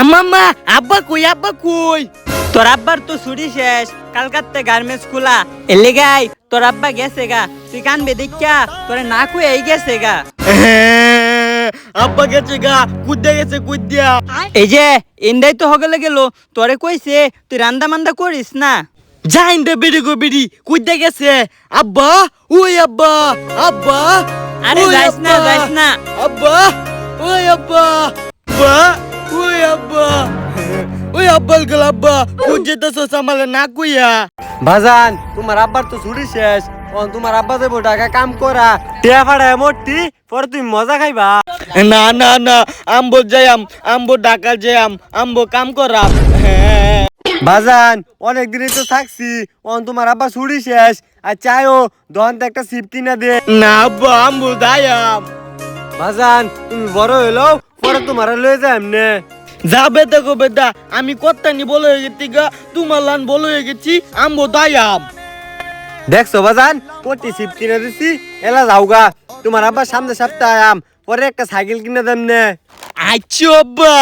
আম্মা আব্বা কই তোর আব্বার তো ছুটি শেষ কালকাতে গার্মেন্টস খোলা এলে গাই তোর আব্বা গেছে গা তুই কানবে দেখা তোরে না কই এই গেছে গা আব্বা গেছে গা কুদ্দা গেছে কুদ্দা এই যে ইন্দাই তো হগলে গেল তোরে কইছে তুই রান্দা মান্দা করিস না যাইন দে বেরি গো বেরি কুদ্দা গেছে আব্বা ওই আব্বা আব্বা আরে ওই যাইস না আব্বা, যাইস না আব্বা ওই আব্বা আব্বা ওই আব্বা ওই আব্বাল গেল আব্বা কুদ্দে তো সামালে না কুইয়া বাজান তোমার আব্বার তো ছুটি শেষ তোমার আব্বা যাবো ঢাকা কাম করা টিয়া ফাড়ায় মোটি পরে তুমি মজা খাইবা না না না আম্বো যাইম আম্বো ঢাকা যাইম আম্বো কাম করাম হ্যাঁ বাজান অনেক দিনই তো থাকছি তোমার আব্বা ছুটি শেষ আর চাইও দহন একটা সিপ কিনা দে না আব্বা আম্বো যাইম বাজান তুমি বড় হইলো পরে তোমার লয়ে যাই এমনে যাবে দেখো বেদা আমি কত্তানি বলে হয়ে গেছি গা তোমার লান বলে হয়ে গেছি আম্বো দায়াম দেখছো বাজান পটি সিপ কিনে দিছি এলা যাওগা তোমার আব্বা সামনে সপ্তাহে আম পরে একটা সাইকেল কিনে দেন নে আচ্ছা আব্বা